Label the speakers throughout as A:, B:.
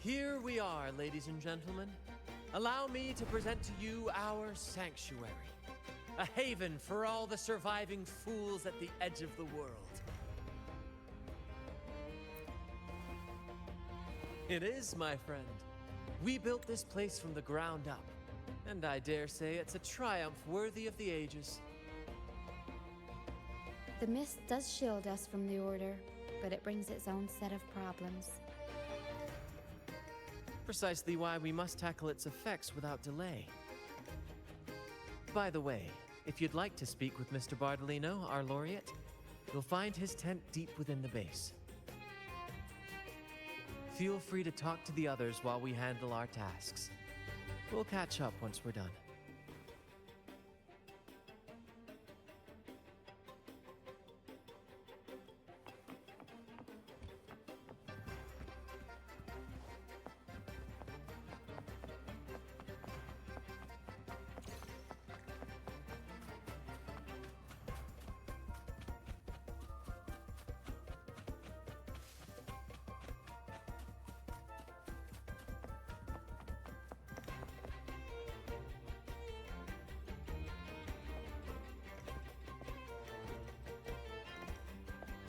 A: Here we are, ladies and gentlemen. Allow me to present to you our sanctuary, a haven for all the surviving fools at the edge of the world. It is, my friend. We built this place from the ground up, and I dare say it's a triumph worthy of the ages.
B: The mist does shield us from the Order, but it brings its own set of problems.
A: Precisely why we must tackle its effects without delay. By the way, if you'd like to speak with Mr. Bardolino, our laureate, you'll find his tent deep within the base. Feel free to talk to the others while we handle our tasks. We'll catch up once we're done.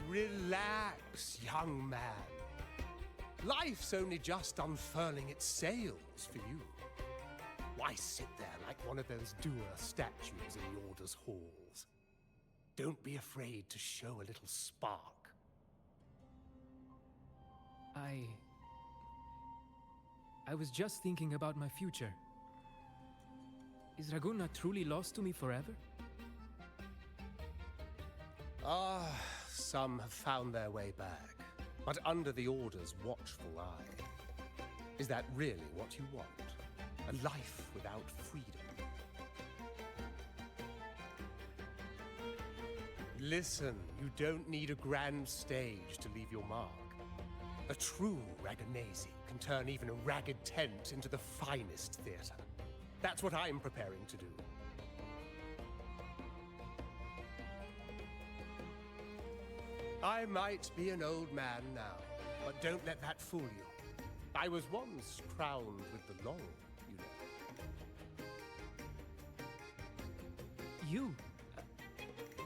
C: Relax, young man. Life's only just unfurling its sails for you. Why sit there like one of those dour statues in the Order's halls? Don't be afraid to show a little spark.
D: I was just thinking about my future. Is Raguna truly lost to me forever?
C: Some have found their way back, but under the Order's watchful eye. Is that really what you want? A life without freedom? Listen, you don't need a grand stage to leave your mark. A true Raganese can turn even a ragged tent into the finest theater. That's what I'm preparing to do. I might be an old man now, but don't let that fool you. I was once crowned with the laurel, you know.
D: You?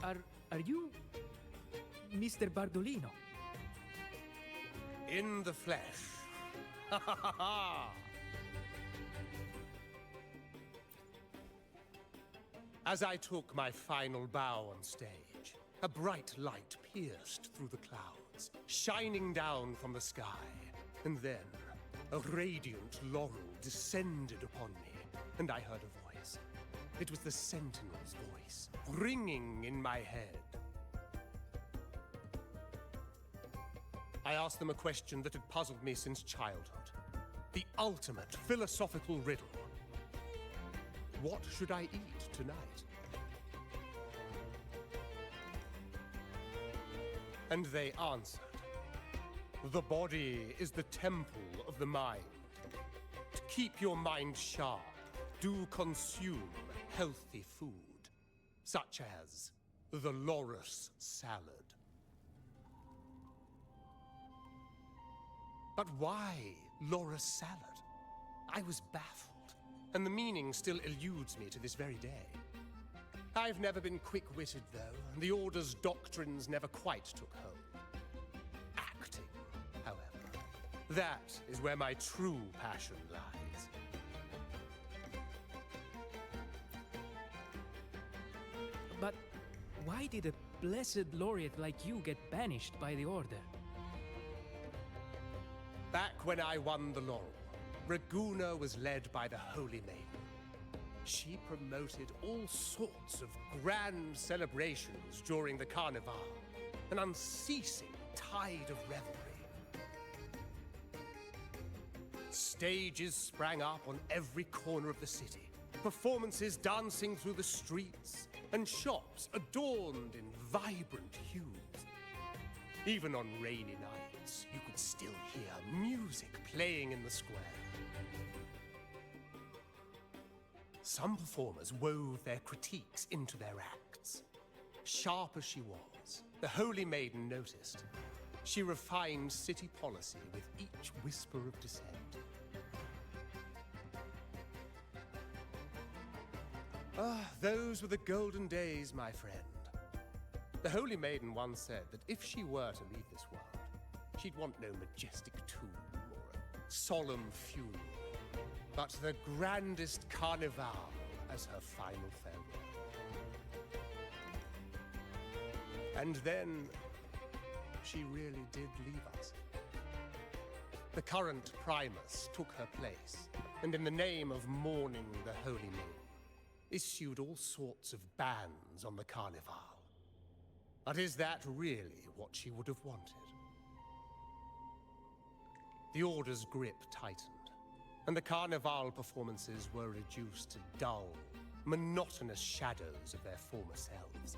D: Are you Mr. Bardolino?
C: In the flesh. Ha ha ha ha! As I took my final bow on stage, a bright light pierced through the clouds, shining down from the sky. And then, a radiant laurel descended upon me, and I heard a voice. It was the Sentinel's voice, ringing in my head. I asked them a question that had puzzled me since childhood. The ultimate philosophical riddle. What should I eat tonight? And they answered, the body is the temple of the mind. To keep your mind sharp, do consume healthy food, such as the loris salad. But why loris salad? I was baffled, and the meaning still eludes me to this very day. I've never been quick-witted, though, and the Order's doctrines never quite took hold. Acting, however, that is where my true passion lies.
D: But why did a blessed laureate like you get banished by the Order?
C: Back when I won the laurel, Raguna was led by the Holy Maiden. She promoted all sorts of grand celebrations during the Carnival, an unceasing tide of revelry. Stages sprang up on every corner of the city, performances dancing through the streets, and shops adorned in vibrant hues. Even on rainy nights, you could still hear music playing in the square. Some performers wove their critiques into their acts. Sharp as she was, the Holy Maiden noticed. She refined city policy with each whisper of dissent. Ah, those were the golden days, my friend. The Holy Maiden once said that if she were to leave this world, she'd want no majestic tomb or a solemn funeral, but the grandest carnival as her final farewell. And then, she really did leave us. The current Primus took her place, and in the name of mourning the Holy Moon, issued all sorts of bans on the Carnival. But is that really what she would have wanted? The Order's grip tightened, and the Carnival performances were reduced to dull, monotonous shadows of their former selves.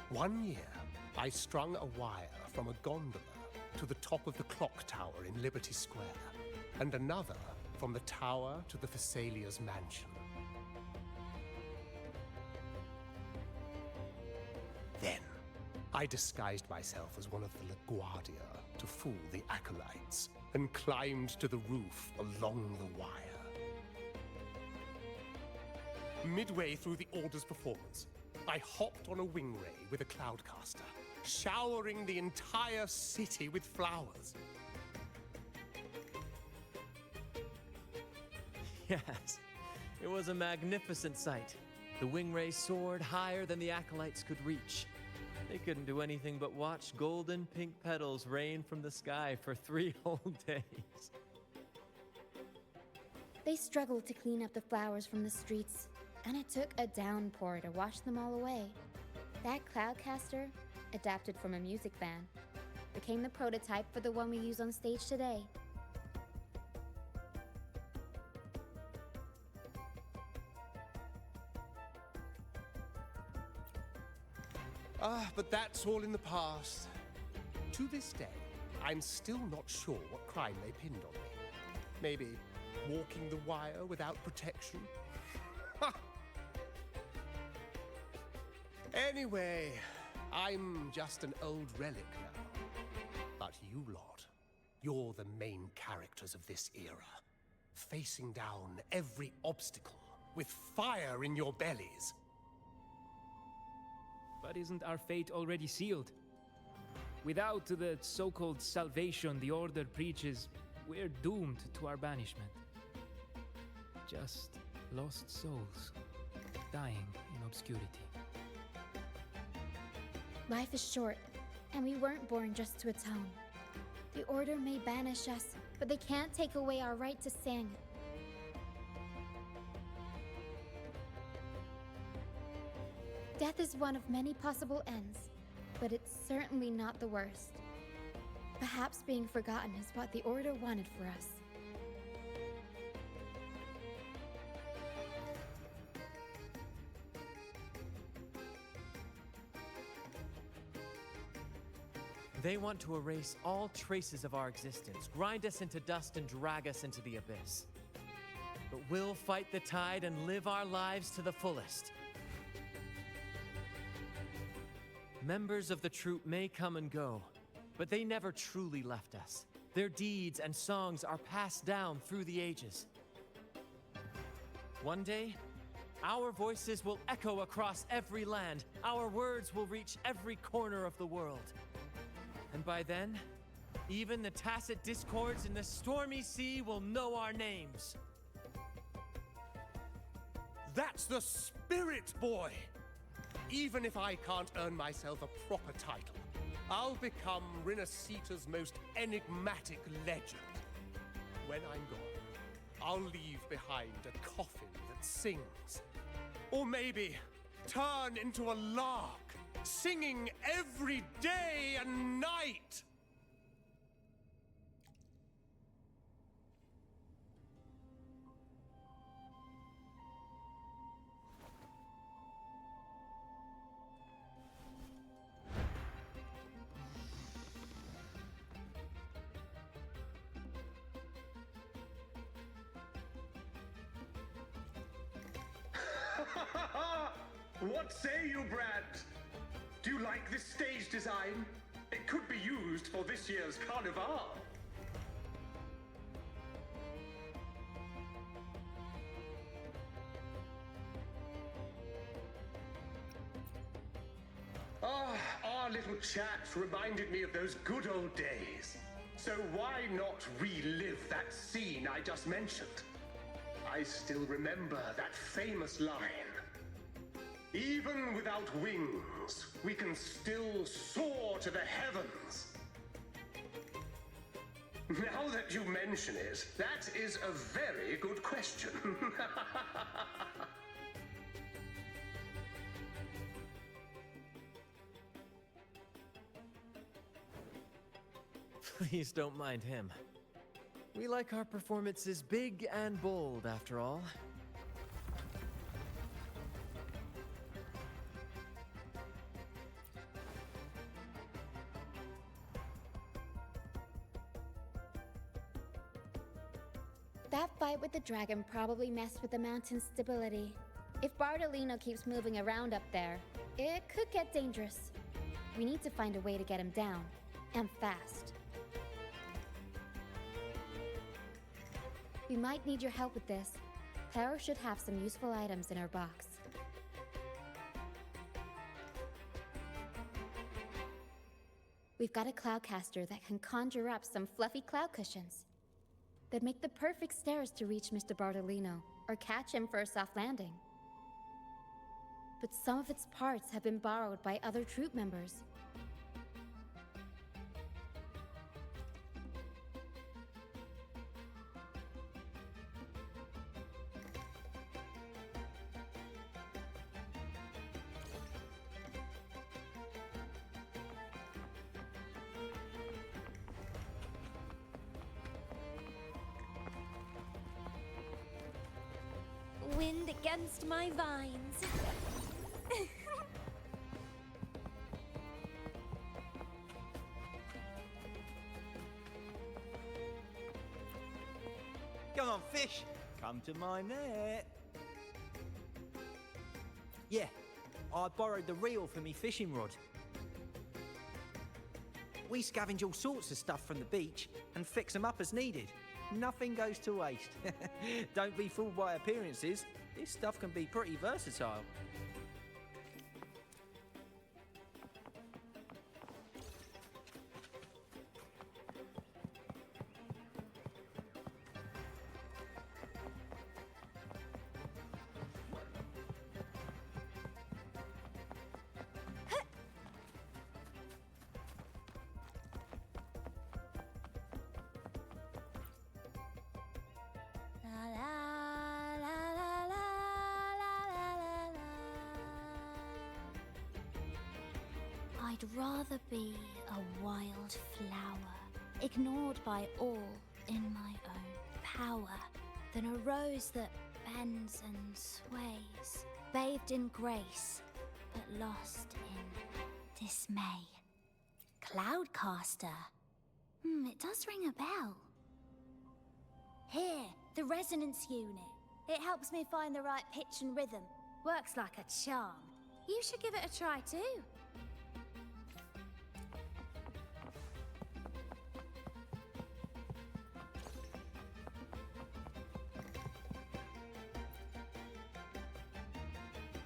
C: One year, I strung a wire from a gondola to the top of the clock tower in Liberty Square, and another from the tower to the Thessalia's mansion. Then, I disguised myself as one of the LaGuardia to fool the acolytes, and climbed to the roof along the wire. Midway through the Order's performance, I hopped on a wing ray with a cloudcaster, showering the entire city with flowers.
A: Yes, it was a magnificent sight. The wingray soared higher than the acolytes could reach. They couldn't do anything but watch golden pink petals rain from the sky for 3 whole days.
B: They struggled to clean up the flowers from the streets, and it took a downpour to wash them all away. That cloudcaster, adapted from a music band, became the prototype for the one we use on stage today.
C: But that's all in the past. To this day, I'm still not sure what crime they pinned on me. Maybe walking the wire without protection? Anyway, I'm just an old relic now. But you lot, you're the main characters of this era, facing down every obstacle with fire in your bellies.
D: But isn't our fate already sealed? Without the so-called salvation the Order preaches, we're doomed to our banishment. Just lost souls, dying in obscurity.
B: Life is short, and we weren't born just to atone. The Order may banish us, but they can't take away our right to sing. Death is one of many possible ends, but it's certainly not the worst. Perhaps being forgotten is what the Order wanted for us.
A: They want to erase all traces of our existence, grind us into dust and drag us into the abyss. But we'll fight the tide and live our lives to the fullest. Members of the troupe may come and go, but they never truly left us. Their deeds and songs are passed down through the ages. One day, our voices will echo across every land. Our words will reach every corner of the world. And by then, even the tacit discords in the stormy sea will know our names.
C: That's the spirit, boy! Even if I can't earn myself a proper title, I'll become Rinascita's most enigmatic legend. When I'm gone, I'll leave behind a coffin that sings. Or maybe turn into a lark, singing every day and night! What say you, Brad? Do you like this stage design? It could be used for this year's carnival. Our little chat reminded me of those good old days. So why not relive that scene I just mentioned? I still remember that famous line. Even without wings, we can still soar to the heavens. Now that you mention it, that is a very good question.
A: Please don't mind him. We like our performances big and bold, after all.
B: That fight with the dragon probably messed with the mountain's stability. If Bardolino keeps moving around up there, it could get dangerous. We need to find a way to get him down, and fast. We might need your help with this. Pero should have some useful items in her box. We've got a cloudcaster that can conjure up some fluffy cloud cushions. They'd make the perfect stairs to reach Mr. Bardolino, or catch him for a soft landing. But some of its parts have been borrowed by other troop members.
E: Wind against my vines.
F: Come on, fish. Come to my net. Yeah, I borrowed the reel for me fishing rod. We scavenge all sorts of stuff from the beach and fix them up as needed. Nothing goes to waste. Don't be fooled by appearances. This stuff can be pretty versatile.
E: I'd rather be a wild flower, ignored by all in my own power, than a rose that bends and sways, bathed in grace, but lost in dismay. Cloudcaster. It does ring a bell. Here, the resonance unit. It helps me find the right pitch and rhythm. Works like a charm. You should give it a try too.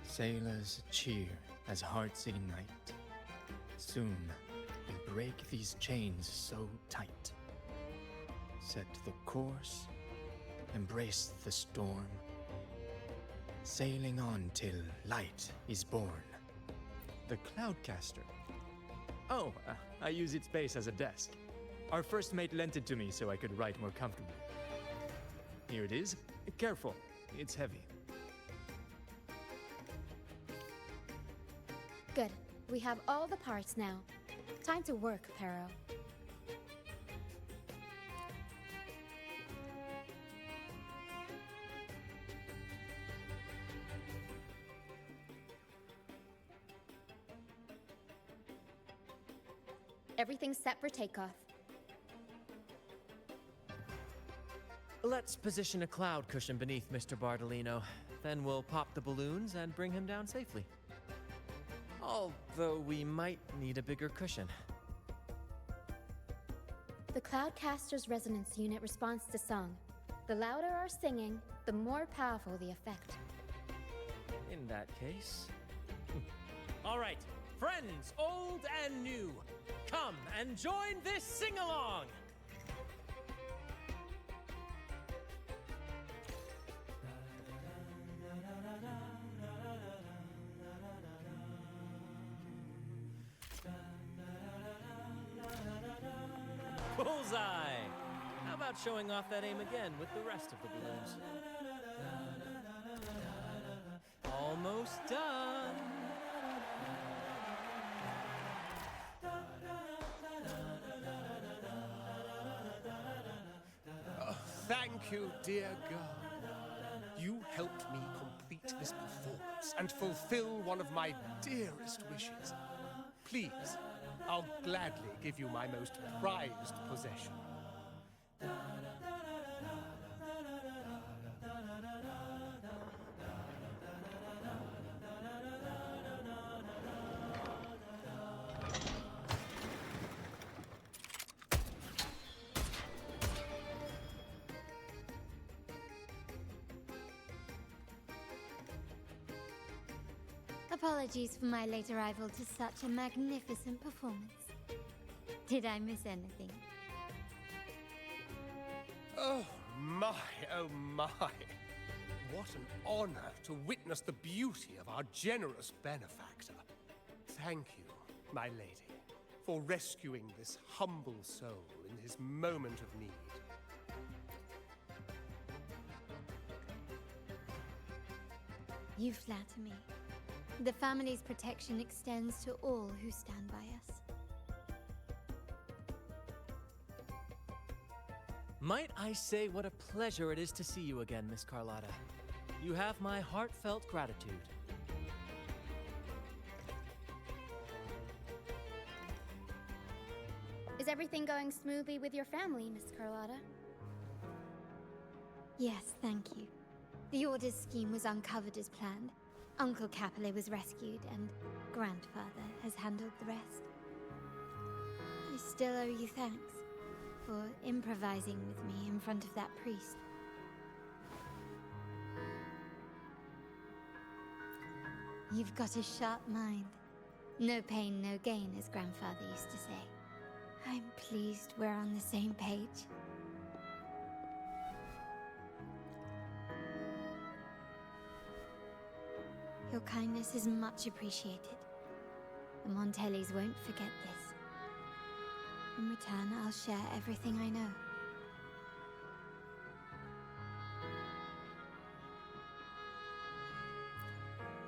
G: Sailors cheer as hearts ignite. Soon we'll break these chains so tight. Set the course, embrace the storm, sailing on till light is born.
H: The Cloudcaster. Oh, I use its base as a desk. Our first mate lent it to me so I could write more comfortably. Here it is. Careful, it's heavy.
B: Good. We have all the parts now. Time to work, Pero. Everything's set for takeoff.
A: Let's position a cloud cushion beneath Mr. Bardolino. Then we'll pop the balloons and bring him down safely. Although we might need a bigger cushion.
B: The Cloudcaster's resonance unit responds to song. The louder our singing, the more powerful the effect.
A: In that case...
I: All right, friends, old and new, come and join this sing-along! Bullseye! How about showing off that aim again with the rest of the balloons? Almost done!
C: Thank you, dear girl. You helped me complete this performance and fulfill one of my dearest wishes. Please, I'll gladly give you my most prized possession.
E: Apologies for my late arrival to such a magnificent performance. Did I miss anything?
C: Oh my, oh my. What an honor to witness the beauty of our generous benefactor. Thank you, my lady, for rescuing this humble soul in his moment of need.
E: You flatter me. The family's protection extends to all who stand by us.
A: Might I say what a pleasure it is to see you again, Miss Carlotta. You have my heartfelt gratitude.
B: Is everything going smoothly with your family, Miss Carlotta?
E: Yes, thank you. The Order's scheme was uncovered as planned. Uncle Capulet was rescued, and Grandfather has handled the rest. I still owe you thanks for improvising with me in front of that priest. You've got a sharp mind. No pain, no gain, as Grandfather used to say. I'm pleased we're on the same page. Your kindness is much appreciated. The Montellis won't forget this. In return, I'll share everything I know.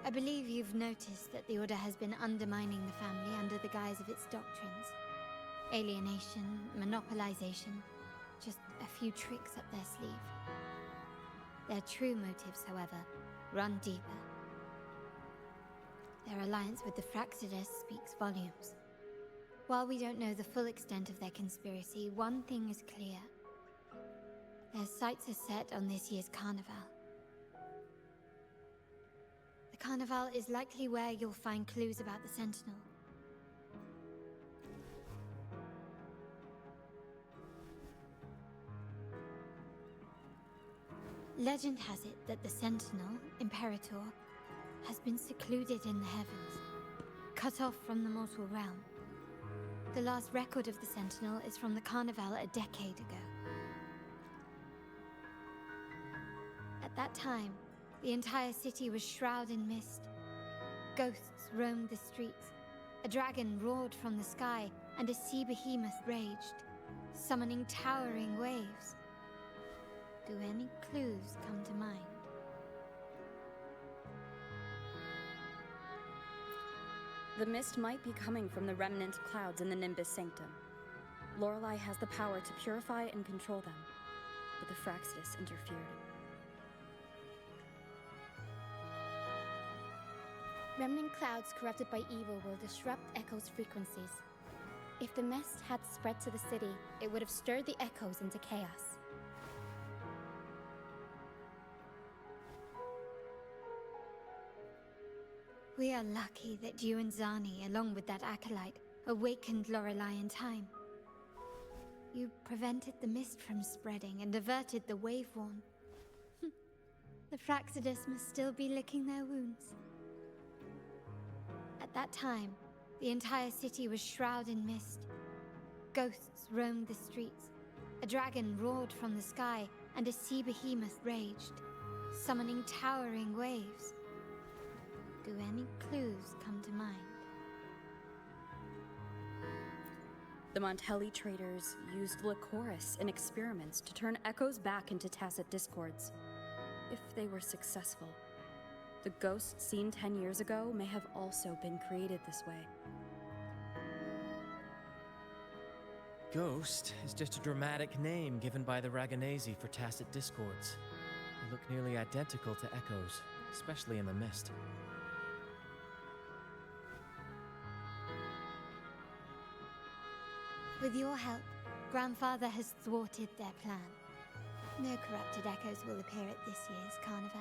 E: I believe you've noticed that the Order has been undermining the family under the guise of its doctrines. Alienation, monopolization, just a few tricks up their sleeve. Their true motives, however, run deeper. Their alliance with the Fraxidus speaks volumes. While we don't know the full extent of their conspiracy, one thing is clear. Their sights are set on this year's carnival. The carnival is likely where you'll find clues about the Sentinel. Legend has it that the Sentinel, Imperator, has been secluded in the heavens, cut off from the mortal realm. The last record of the Sentinel is from the Carnival a decade ago. At that time, the entire city was shrouded in mist. Ghosts roamed the streets, a dragon roared from the sky, and a sea behemoth raged, summoning towering waves. Do any clues come to mind?
J: The mist might be coming from the remnant clouds in the Nimbus Sanctum. Lorelei has the power to purify and control them, but the Fraxidus interfered.
B: Remnant clouds corrupted by evil will disrupt Echo's frequencies. If the mist had spread to the city, it would have stirred the Echoes into chaos.
K: We are lucky that you and Zani, along with that acolyte, awakened Lorelei in time. You prevented the mist from spreading and averted the wave-worn. The Fraxidus must still be licking their wounds. At that time, the entire city was shrouded in mist. Ghosts roamed the streets. A dragon roared from the sky, and a sea behemoth raged, summoning towering waves. Do any clues come to mind?
J: The Montelli traders used Lycoris in experiments to turn echoes back into tacit discords. If they were successful, the ghosts seen 10 years ago may have also been created this way.
A: Ghost is just a dramatic name given by the Raganesi for tacit discords. They look nearly identical to echoes, especially in the mist.
K: With your help, Grandfather has thwarted their plan. No corrupted echoes will appear at this year's carnival.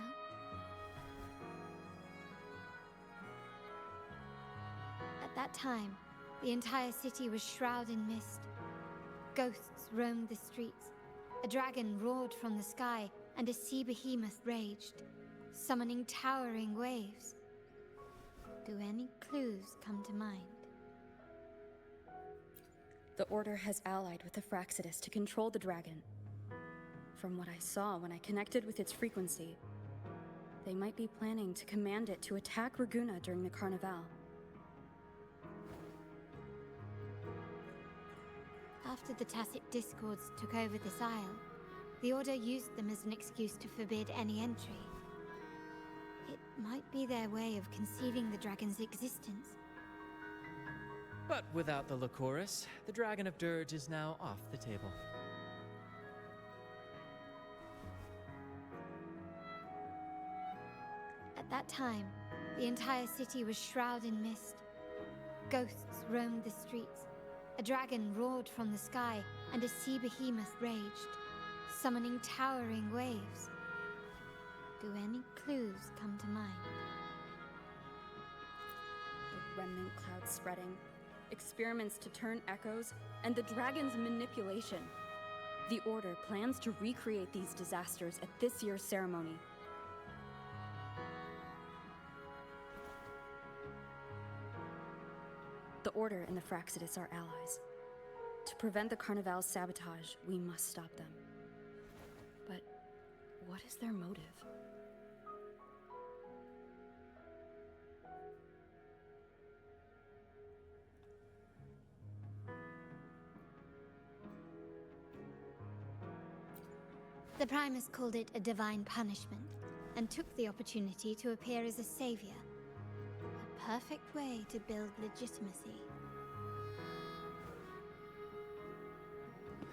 K: At that time, the entire city was shrouded in mist. Ghosts roamed the streets. A dragon roared from the sky, and a sea behemoth raged, summoning towering waves. Do any clues come to mind?
J: The Order has allied with the Fraxidus to control the dragon. From what I saw when I connected with its frequency, they might be planning to command it to attack Raguna during the Carnival.
K: After the Tacit Discords took over this isle, the Order used them as an excuse to forbid any entry. It might be their way of concealing the dragon's existence.
A: But without the Lycoris, the Dragon of Dirge is now off the table.
K: At that time, the entire city was shrouded in mist. Ghosts roamed the streets. A dragon roared from the sky, and a sea behemoth raged, summoning towering waves. Do any clues come to mind?
J: The remnant cloud spreading, experiments to turn echoes, and the dragon's manipulation. The Order plans to recreate these disasters at this year's ceremony. The Order and the Fraxidus are allies. To prevent the Carnival's sabotage, we must stop them. But what is their motive?
K: The Primus called it a divine punishment, and took the opportunity to appear as a savior. A perfect way to build legitimacy.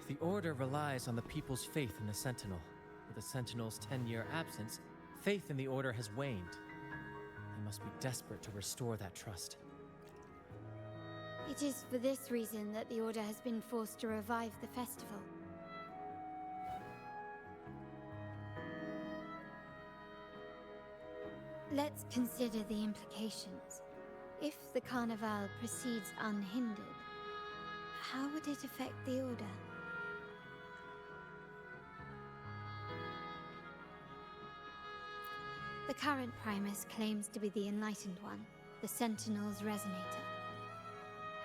A: The Order relies on the people's faith in the Sentinel. With the Sentinel's 10-year absence, faith in the Order has waned. They must be desperate to restore that trust.
K: It is for this reason that the Order has been forced to revive the festival. Let's consider the implications. If the Carnival proceeds unhindered, how would it affect the Order? The current Primus claims to be the Enlightened One, the Sentinel's Resonator.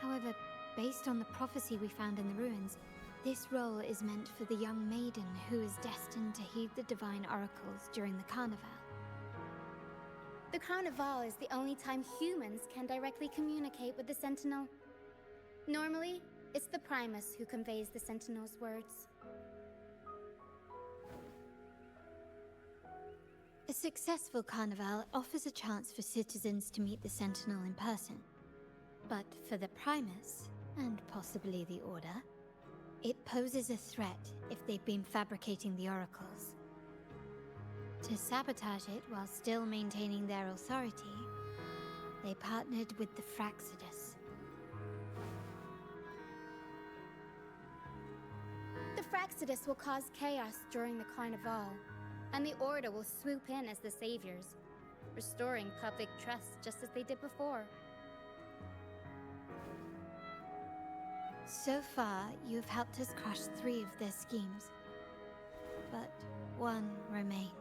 K: However, based on the prophecy we found in the ruins, this role is meant for the young maiden who is destined to heed the divine oracles during the Carnival.
B: The Carnival is the only time humans can directly communicate with the Sentinel. Normally, it's the Primus who conveys the Sentinel's words.
K: A successful Carnival offers a chance for citizens to meet the Sentinel in person. But for the Primus, and possibly the Order, it poses a threat if they've been fabricating the oracles. To sabotage it while still maintaining their authority, they partnered with the Fraxidus.
B: The Fraxidus will cause chaos during the Carnival, and the Order will swoop in as the saviors. restoring public trust just as they did before.
K: So far, you have helped us crush 3 of their schemes. But one remains.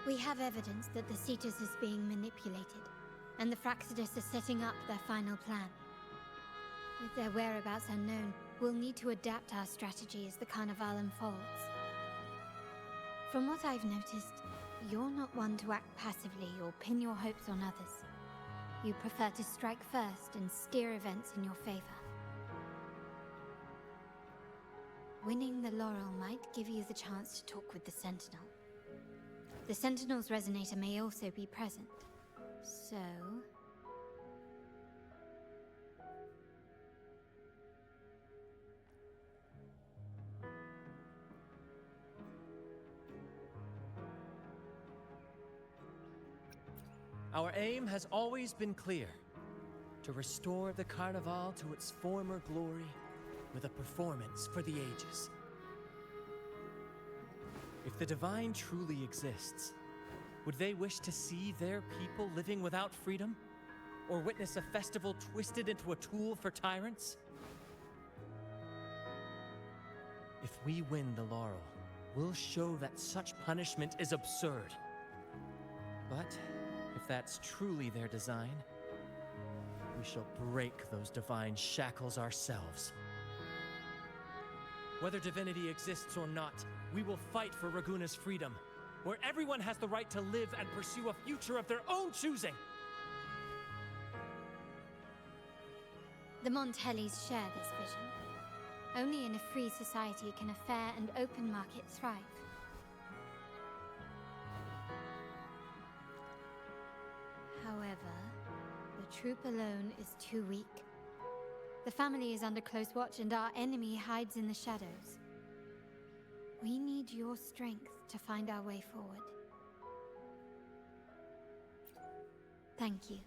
K: We have evidence that the Cetus is being manipulated, and the Fractidus are setting up their final plan. With their whereabouts unknown, we'll need to adapt our strategy as the Carnival unfolds. From what I've noticed, you're not one to act passively or pin your hopes on others. You prefer to strike first and steer events in your favor. Winning the laurel might give you the chance to talk with the Sentinel. The Sentinel's resonator may also be present, so...
A: Our aim has always been clear: to restore the Carnival to its former glory with a performance for the ages. If the Divine truly exists, would they wish to see their people living without freedom? Or witness a festival twisted into a tool for tyrants? If we win the laurel, we'll show that such punishment is absurd. But if that's truly their design, we shall break those divine shackles ourselves. Whether divinity exists or not, we will fight for Raguna's freedom, where everyone has the right to live and pursue a future of their own choosing.
K: The Montellis share this vision. Only in a free society can a fair and open market thrive. However, the troop alone is too weak. The family is under close watch and our enemy hides in the shadows. We need your strength to find our way forward. Thank you.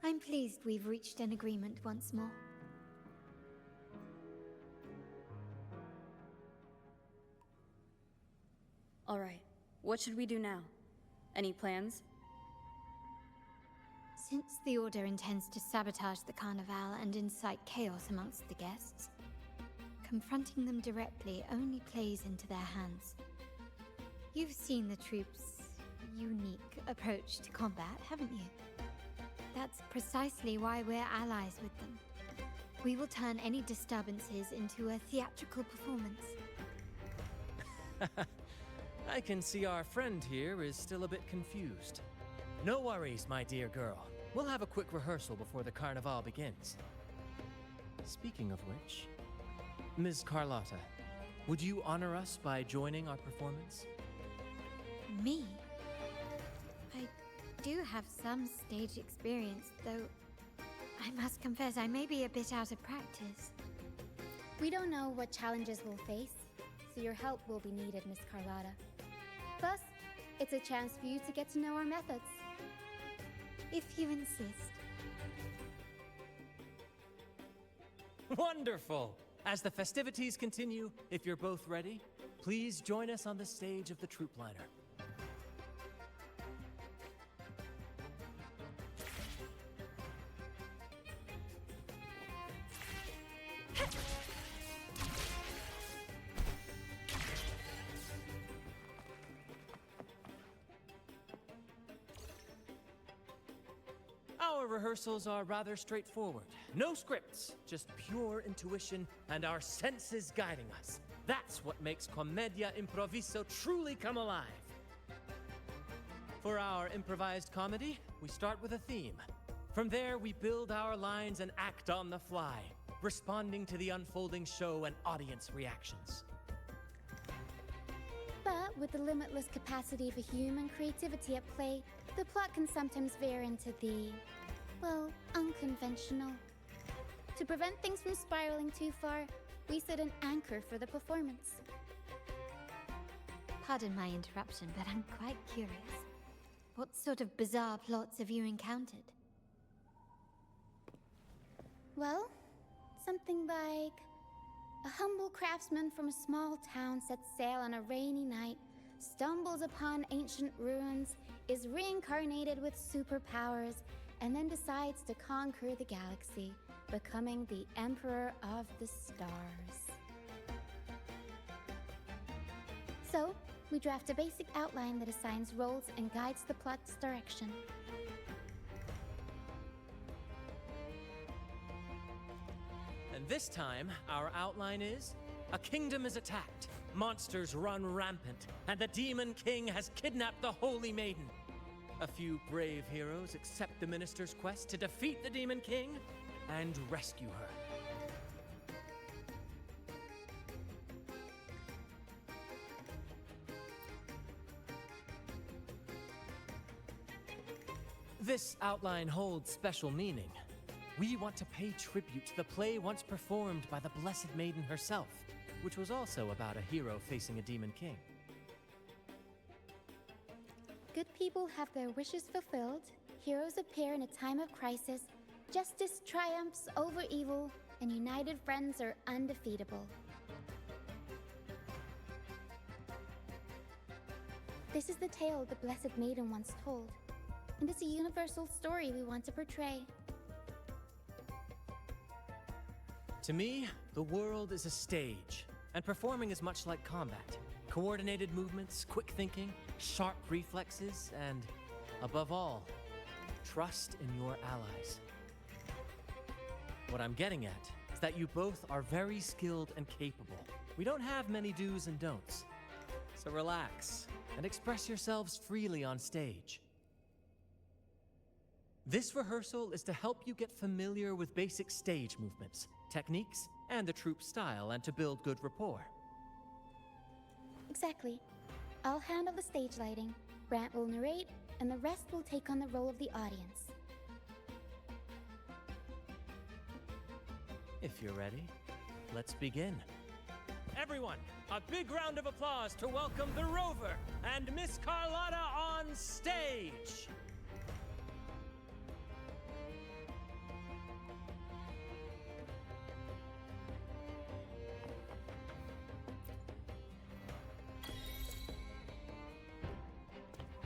K: I'm pleased we've reached an agreement once more.
J: All right, what should we do now? Any plans?
K: Since the Order intends to sabotage the Carnival and incite chaos amongst the guests, confronting them directly only plays into their hands. You've seen the troops' unique approach to combat, haven't you? That's precisely why we're allies with them. We will turn any disturbances into a theatrical performance.
A: I can see our friend here is still a bit confused. No worries, my dear girl. We'll have a quick rehearsal before the Carnival begins. Speaking of which, Ms. Carlotta, would you honor us by joining our performance?
K: Me? I do have some stage experience, though I must confess I may be a bit out of practice.
B: We don't know what challenges we'll face, so your help will be needed, Miss Carlotta. Plus, it's a chance for you to get to know our methods.
K: If you insist.
A: Wonderful! As the festivities continue, if you're both ready, please join us on the stage of the troop liner. Our rehearsals are rather straightforward. No scripts, just pure intuition and our senses guiding us. That's what makes Commedia Improviso truly come alive. For our improvised comedy, we start with a theme. From there, we build our lines and act on the fly, responding to the unfolding show and audience reactions.
B: But with the limitless capacity of a human creativity at play, the plot can sometimes veer into the, well, unconventional. To prevent things from spiraling too far, we set an anchor for the performance.
K: Pardon my interruption, but I'm quite curious. What sort of bizarre plots have you encountered?
B: Well, something like A humble craftsman from a small town sets sail on a rainy night, stumbles upon ancient ruins, is reincarnated with superpowers, and then decides to conquer the galaxy, becoming the Emperor of the Stars. So, we draft a basic outline that assigns roles and guides the plot's direction.
I: And this time, our outline is: a kingdom is attacked, monsters run rampant, and the Demon King has kidnapped the Holy Maiden. A few brave heroes accept the minister's quest to defeat the Demon King and rescue her. This outline holds special meaning. We want to pay tribute to the play once performed by the Blessed Maiden herself, which was also about a hero facing a Demon King.
B: Good people have their wishes fulfilled, heroes appear in a time of crisis, justice triumphs over evil, and united friends are undefeatable. This is the tale the Blessed Maiden once told, and it's a universal story we want to portray.
A: To me, the world is a stage, and performing is much like combat. Coordinated movements, quick thinking, sharp reflexes, and, above all, trust in your allies. What I'm getting at is that you both are very skilled and capable. We don't have many do's and don'ts. So relax and express yourselves freely on stage. This rehearsal is to help you get familiar with basic stage movements, techniques, and the troupe style, and to build good rapport.
B: Exactly. I'll handle the stage lighting, Brant will narrate, and the rest will take on the role of the audience.
A: If you're ready, let's begin.
I: Everyone, a big round of applause to welcome the Rover and Miss Carlotta on stage!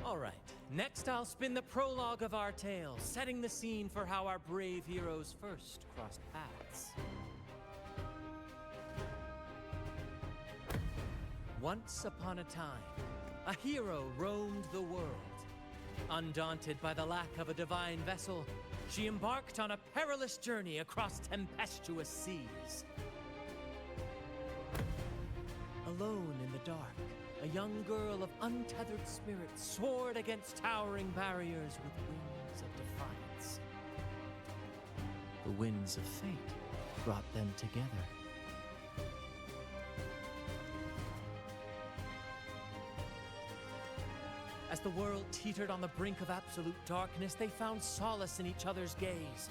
I: All right, next I'll spin the prologue of our tale, setting the scene for how our brave heroes first crossed paths. Once upon a time, a hero roamed the world. Undaunted by the lack of a divine vessel, she embarked on a perilous journey across tempestuous seas. Alone in the dark, a young girl of untethered spirit soared against towering barriers with wings of defiance. The winds of fate brought them together. As the world teetered on the brink of absolute darkness, they found solace in each other's gaze.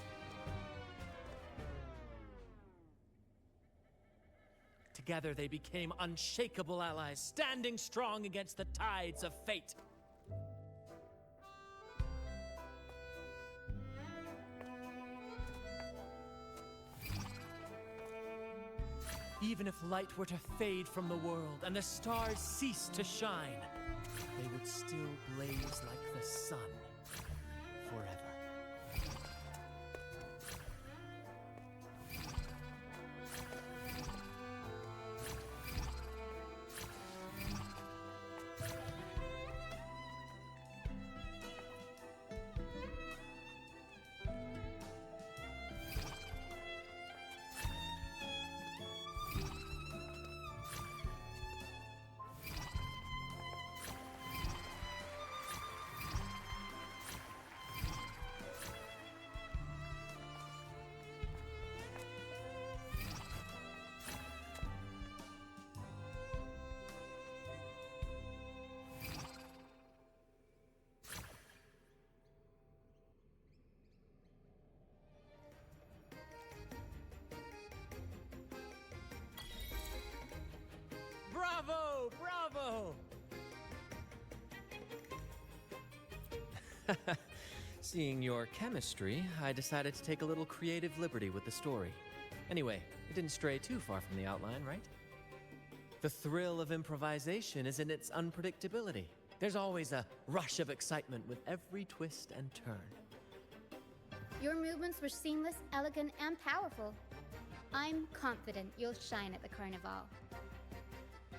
I: Together they became unshakable allies, standing strong against the tides of fate. Even if light were to fade from the world and the stars cease to shine, they would still blaze like the sun forever. Bravo! Bravo! Seeing your chemistry, I decided to take a little creative liberty with the story. Anyway,
A: Didn't stray too far from the outline, right? The thrill of improvisation is in its unpredictability. There's always a rush of excitement with every twist and turn.
B: Your movements were seamless, elegant, and powerful. I'm confident you'll shine at the Carnival.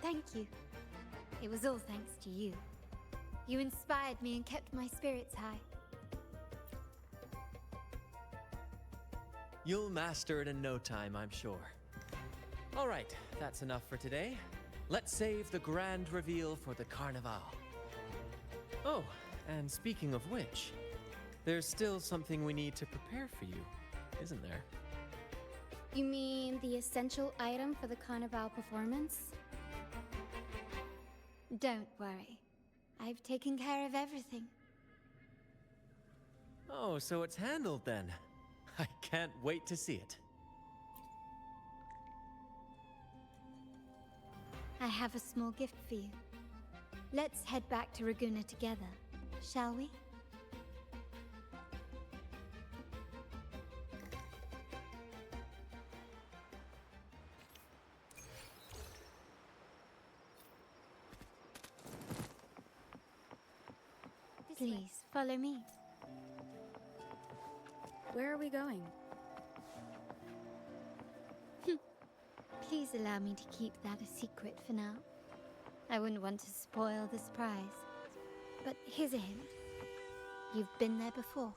K: Thank you. It was all thanks to you. You inspired me and kept my spirits high.
A: You'll master it in no time, I'm sure. All right, that's enough for today. Let's save the grand reveal for the Carnival. Oh, and speaking of which, there's still something we need to prepare for you, isn't there?
B: You mean the essential item for the Carnival performance?
K: Don't worry. I've taken care of everything.
A: Oh, so it's handled then. I can't wait to see it.
K: I have a small gift for you. Let's head back to Raguna together, shall we? Please, follow me.
J: Where are we going?
K: Please allow me to keep that a secret for now. I wouldn't want to spoil the surprise. But here's a hint. You've been there before.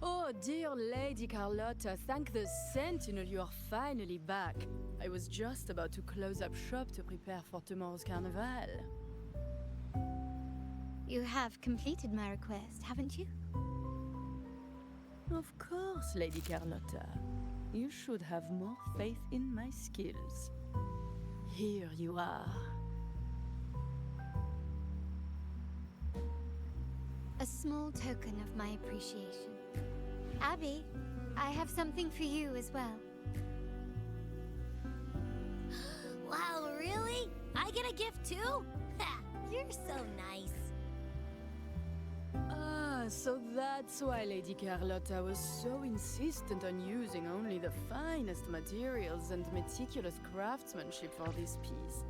J: Oh, dear Lady Carlotta, thank the Sentinel you are finally back. I was just about to close up shop to prepare for tomorrow's carnival.
K: You have completed my request, haven't you?
J: Of course, Lady Carlotta. You should have more faith in my skills. Here you are.
K: A small token of my appreciation. Abby, I have something for you as well.
E: Wow, really? I get a gift too? Ha! You're so nice.
J: Ah, so that's why Lady Carlotta was so insistent on using only the finest materials and meticulous craftsmanship for this piece.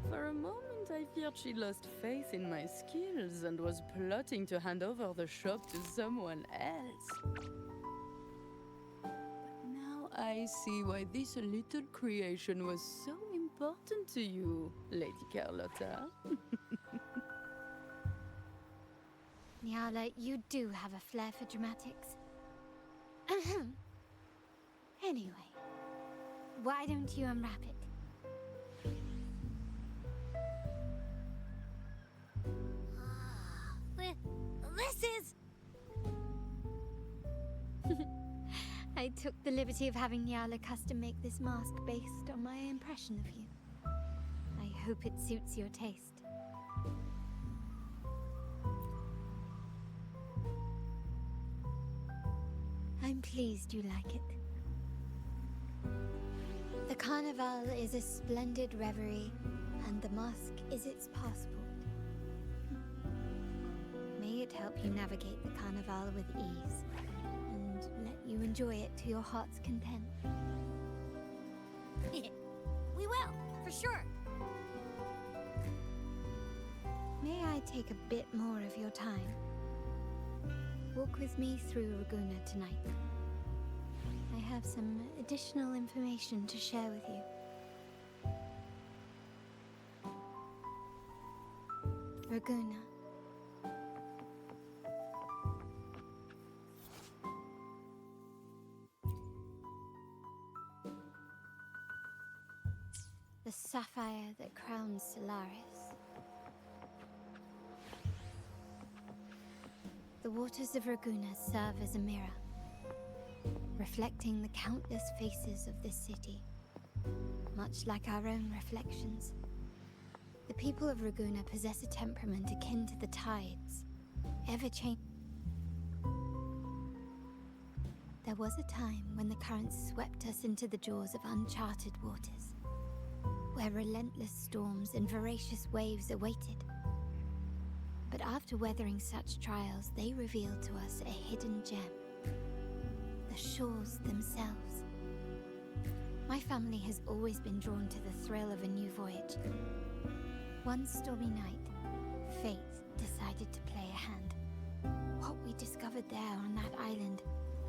J: For a moment, I feared she lost faith in my skills and was plotting to hand over the shop to someone else. But now I see why this little creation was so important to you, Lady Carlotta.
K: Nyala, you do have a flair for dramatics. Ahem. Anyway, why don't you unwrap it?
E: This is...
K: I took the liberty of having Nyala custom make this mask based on my impression of you. I hope it suits your taste. I'm pleased you like it. The Carnival is a splendid reverie, and the mask is its passport. May it help you navigate the Carnival with ease, and let you enjoy it to your heart's content.
E: We will, for sure.
K: May I take a bit more of your time? Walk with me through Raguna tonight. I have some additional information to share with you. Raguna. The sapphire that crowns Solaris. The waters of Raguna serve as a mirror, reflecting the countless faces of this city, much like our own reflections. The people of Raguna possess a temperament akin to the tides, ever-changing. There was a time when the currents swept us into the jaws of uncharted waters, where relentless storms and voracious waves awaited. But after weathering such trials, they revealed to us a hidden gem: the shores themselves. My family has always been drawn to the thrill of a new voyage. One stormy night, fate decided to play a hand. What we discovered there on that island,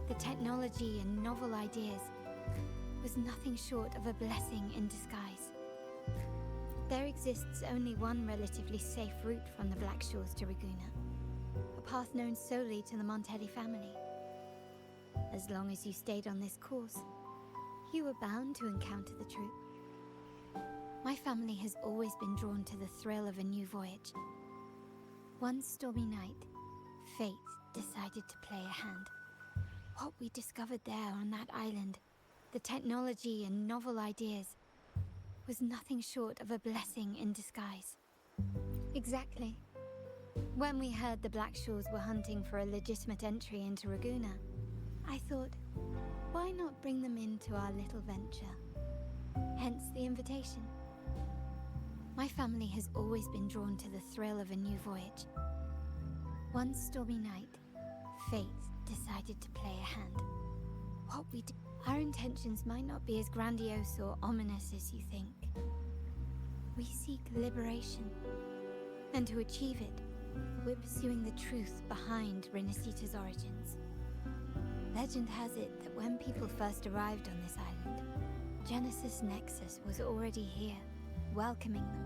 K: the technology and novel ideas, was nothing short of a blessing in disguise. There exists only one relatively safe route from the Black Shores to Ragusa, a path known solely to the Montelli family. As long as you stayed on this course, you were bound to encounter the truth. My family has always been drawn to the thrill of a new voyage. One stormy night, fate decided to play a hand. What we discovered there on that island, the technology and novel ideas, was nothing short of a blessing in disguise. Exactly. When we heard the Black Shores were hunting for a legitimate entry into Ragusa, I thought, why not bring them into our little venture? Hence the invitation. My family has always been drawn to the thrill of a new voyage. One stormy night, fate decided to play a hand. Our intentions might not be as grandiose or ominous as you think. We seek liberation, and to achieve it, we're pursuing the truth behind Rinascita's origins. Legend has it that when people first arrived on this island, Genesis Nexus was already here, welcoming them.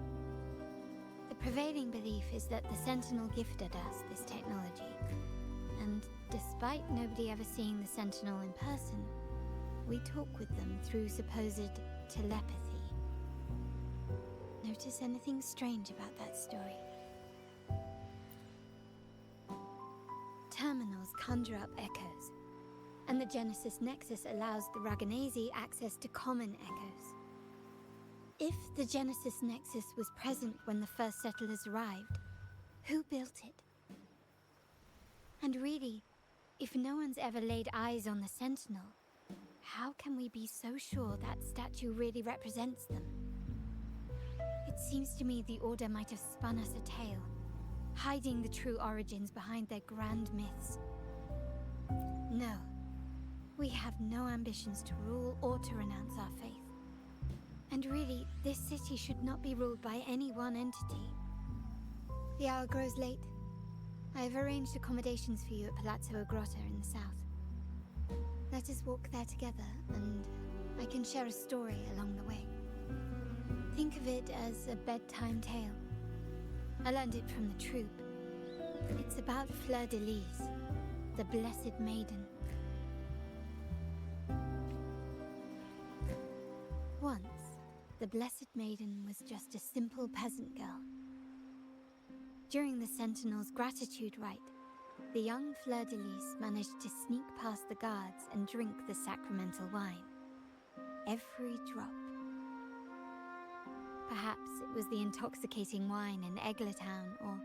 K: The prevailing belief is that the Sentinel gifted us this technology, and despite nobody ever seeing the Sentinel in person, we talk with them through supposed telepathy. Notice anything strange about that story? Terminals conjure up echoes, and the Genesis Nexus allows the Raganese access to common echoes. If the Genesis Nexus was present when the first settlers arrived, who built it? And really, if no one's ever laid eyes on the Sentinel, how can we be so sure that statue really represents them? It seems to me the Order might have spun us a tale, hiding the true origins behind their grand myths. No, we have no ambitions to rule or to renounce our faith. And really, this city should not be ruled by any one entity. The hour grows late. I have arranged accommodations for you at Palazzo Grotta in the south. Let us walk there together, and I can share a story along the way. Think of it as a bedtime tale. I learned it from the troop. It's about Fleur de Lis, the Blessed Maiden. Once, the Blessed Maiden was just a simple peasant girl. During the Sentinel's gratitude rite, the young Fleur de Lis managed to sneak past the guards and drink the sacramental wine. Every drop. Perhaps it was the intoxicating wine in Eglatown, or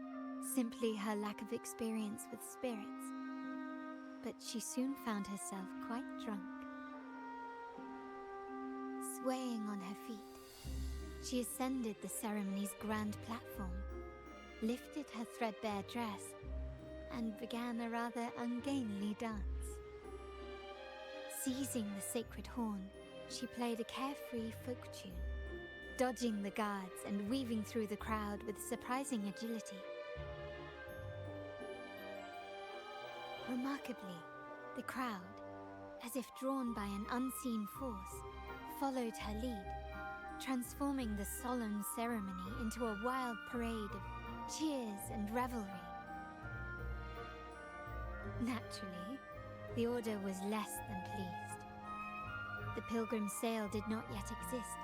K: simply her lack of experience with spirits. But she soon found herself quite drunk. Swaying on her feet, she ascended the ceremony's grand platform, lifted her threadbare dress, and began a rather ungainly dance. Seizing the sacred horn, she played a carefree folk tune, dodging the guards and weaving through the crowd with surprising agility. Remarkably, the crowd, as if drawn by an unseen force, followed her lead, transforming the solemn ceremony into a wild parade of cheers and revelry. Naturally, the Order was less than pleased. The pilgrim sale did not yet exist,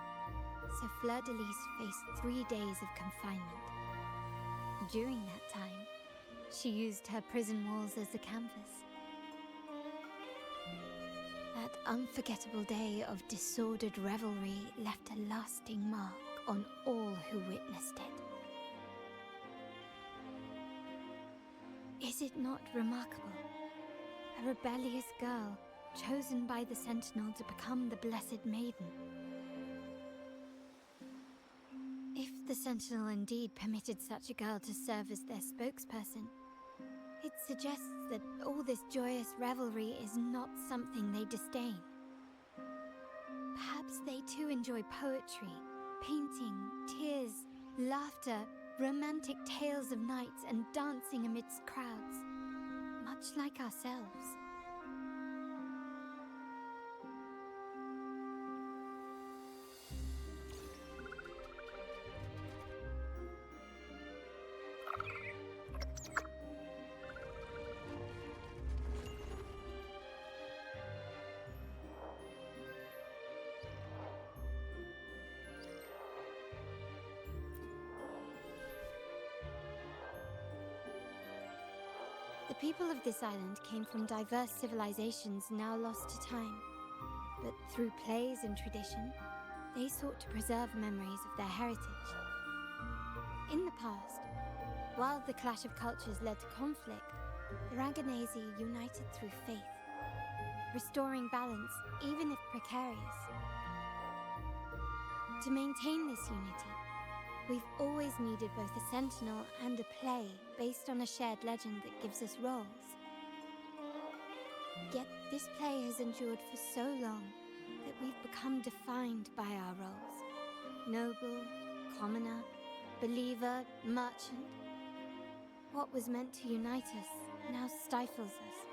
K: so Fleur de Lis faced 3 days of confinement. During that time, she used her prison walls as a canvas. That unforgettable day of disordered revelry left a lasting mark on all who witnessed it. Is it not remarkable? A rebellious girl chosen by the Sentinel to become the Blessed Maiden. the Sentinel indeed permitted such a girl to serve as their spokesperson, it suggests that all this joyous revelry is not something they disdain. Perhaps they too enjoy poetry, painting, tears, laughter, romantic tales of nights, and dancing amidst crowds, much like ourselves. The people of this island came from diverse civilizations now lost to time, but through plays and tradition, they sought to preserve memories of their heritage. In the past, while the clash of cultures led to conflict, the Raganazi united through faith, restoring balance even if precarious. To maintain this unity, we've always needed both a sentinel and a play based on a shared legend that gives us roles. Yet this play has endured for so long that we've become defined by our roles. Noble, commoner, believer, merchant. What was meant to unite us now stifles us.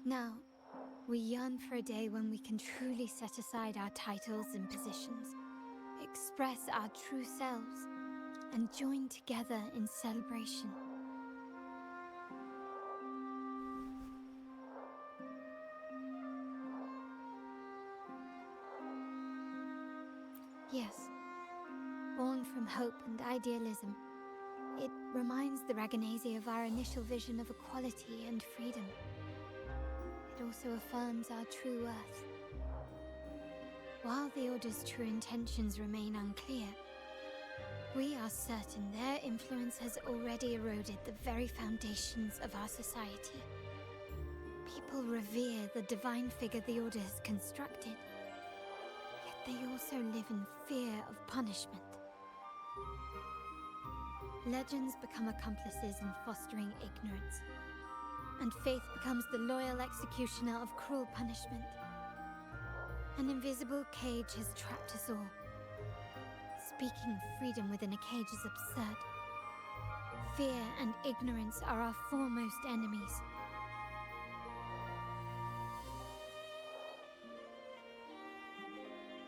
K: Now, we yearn for a day when we can truly set aside our titles and positions, express our true selves, and join together in celebration. Yes, born from hope and idealism, it reminds the Raganazi of our initial vision of equality and freedom. It also affirms our true worth. While the Order's true intentions remain unclear, we are certain their influence has already eroded the very foundations of our society. People revere the divine figure the Order has constructed, yet they also live in fear of punishment. Legends become accomplices in fostering ignorance, and faith becomes the loyal executioner of cruel punishment. An invisible cage has trapped us all. Speaking of freedom within a cage is absurd. Fear and ignorance are our foremost enemies.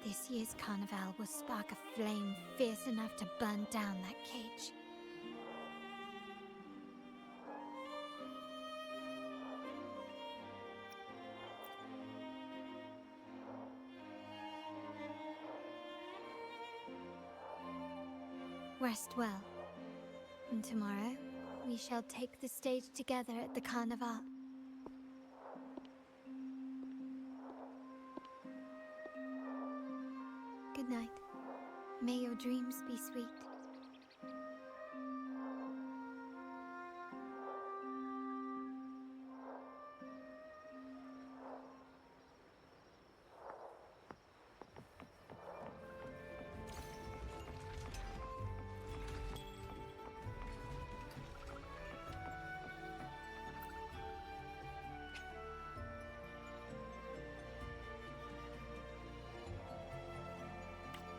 K: This year's carnival will spark a flame fierce enough to burn down that cage. Rest well, and tomorrow we shall take the stage together at the carnival. Good night. May your dreams be sweet.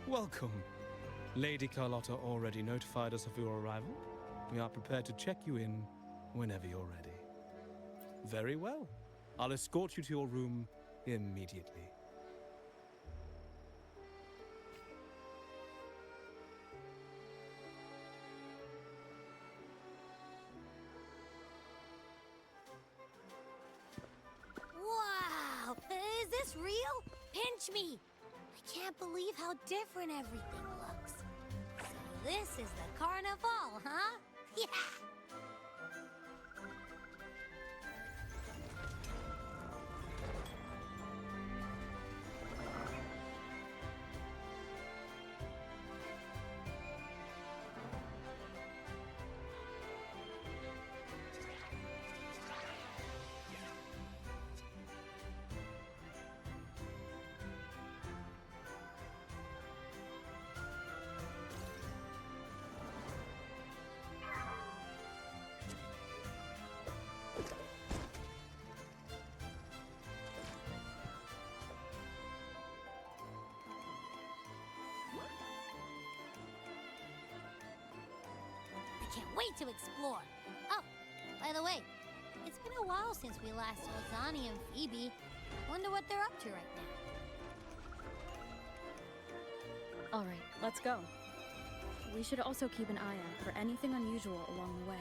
L: Welcome. Lady Carlotta already notified us of your arrival. We are prepared to check you in whenever you're ready. Very well. I'll escort you to your room immediately.
E: Wow! Is this real? Pinch me! I can't believe how different everything looks. So this is the carnival, huh? Yeah! can't wait to explore. Oh, by the way, it's been a while since we last saw Zani and Phoebe. Wonder what they're up to right now.
J: All right, let's go. We should also keep an eye out for anything unusual along the way.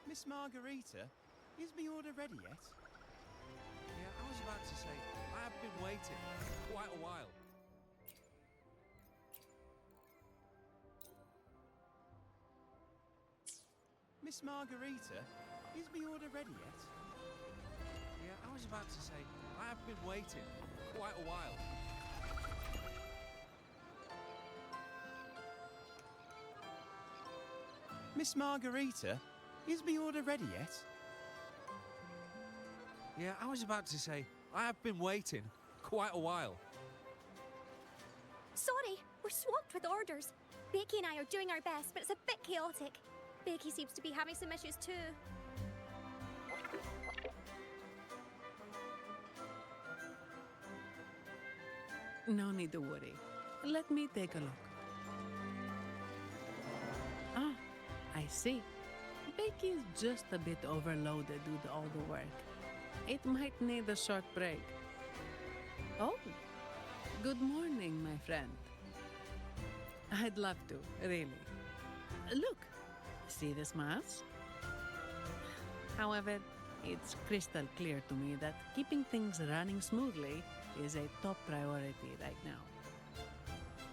M: Miss Margarita, is me order ready yet? Yeah, I was about to say, I have been waiting quite a while. Miss Margarita, is me order ready yet? Yeah, I was about to say, I have been waiting quite a while. Miss Margarita, is me order ready yet? Yeah, I was about to say, I have been waiting quite a while.
N: Sorry, we're swamped with orders. Becky and I are doing our best, but it's a bit chaotic. Becky seems to be having some issues too.
O: No need to worry. Let me take a look. Ah, I see. Becky's just a bit overloaded with all the work. It might need a short break. Oh, good morning, my friend. I'd love to, really. Look, see this mask? However, it's crystal clear to me that keeping things running smoothly is a top priority right now.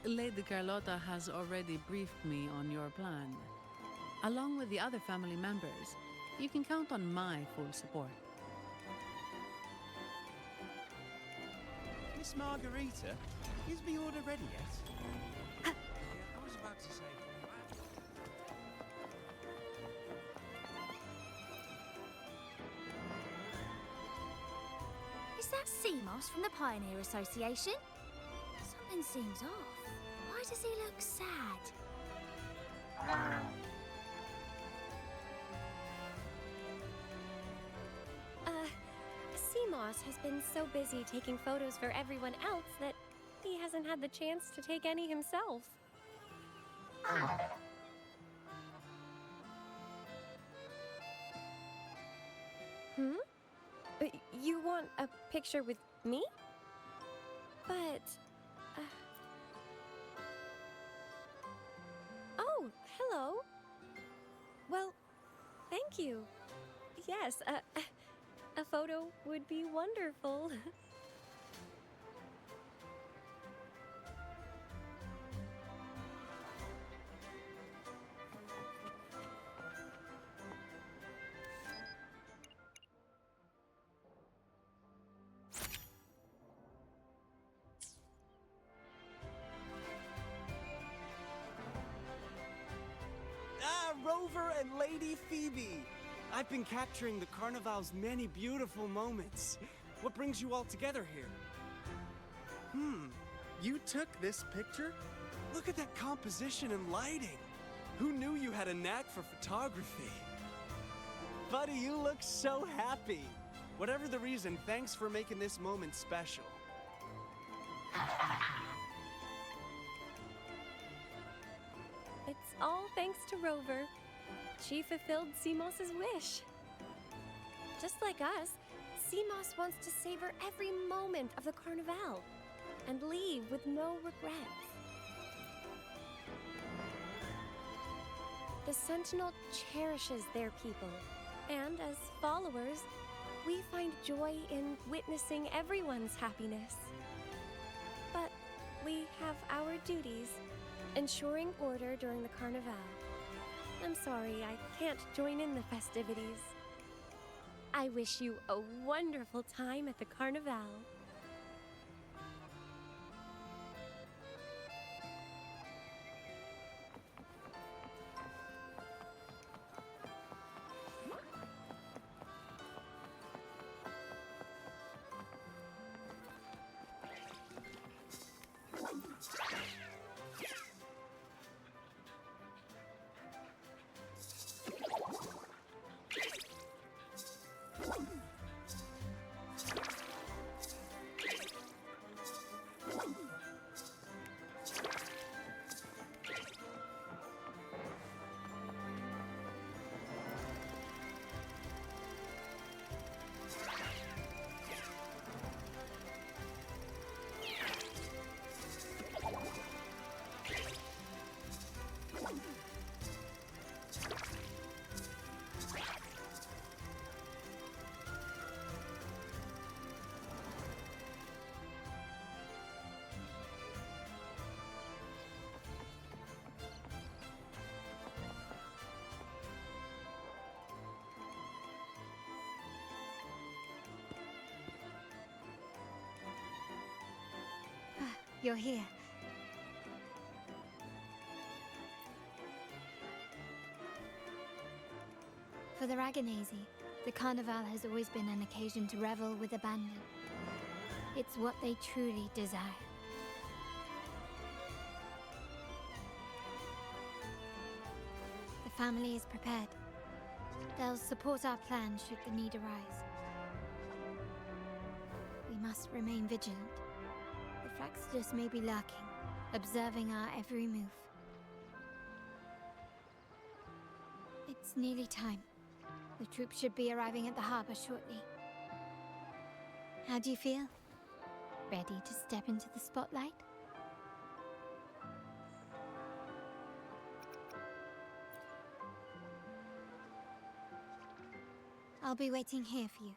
O: Lady Carlotta has already briefed me on your plan. Along with the other family members, you can count on my full support.
M: Miss Margarita, is me order ready yet? Yeah, I was about to say,
E: Is that Seamoss from the Pioneer Association? Something seems off. Why does he look sad?
N: Seamoss has been so busy taking photos for everyone else that he hasn't had the chance to take any himself. You want a picture with me? But... Oh, hello. Well, thank you. Yes, a photo would be wonderful.
P: Rover and Lady Phoebe! I've been capturing the Carnival's many beautiful moments. What brings you all together here? You took this picture? Look at that composition and lighting. Who knew you had a knack for photography? Buddy, you look so happy. Whatever the reason, thanks for making this moment special.
N: It's all thanks to Rover. She fulfilled Seamoss's wish. Just like us, Seamoss wants to savor every moment of the Carnival and leave with no regrets. The Sentinel cherishes their people, and as followers, we find joy in witnessing everyone's happiness. But we have our duties, ensuring order during the Carnival. I'm sorry, I can't join in the festivities. I wish you a wonderful time at the Carnival.
K: you're here. For the Raganese, the Carnival has always been an occasion to revel with abandon. It's what they truly desire. The family is prepared. They'll support our plan should the need arise. We must remain vigilant. The Fraxidus may be lurking, observing our every move. It's nearly time. The troops should be arriving at the harbor shortly. How do you feel? Ready to step into the spotlight? I'll be waiting here for you.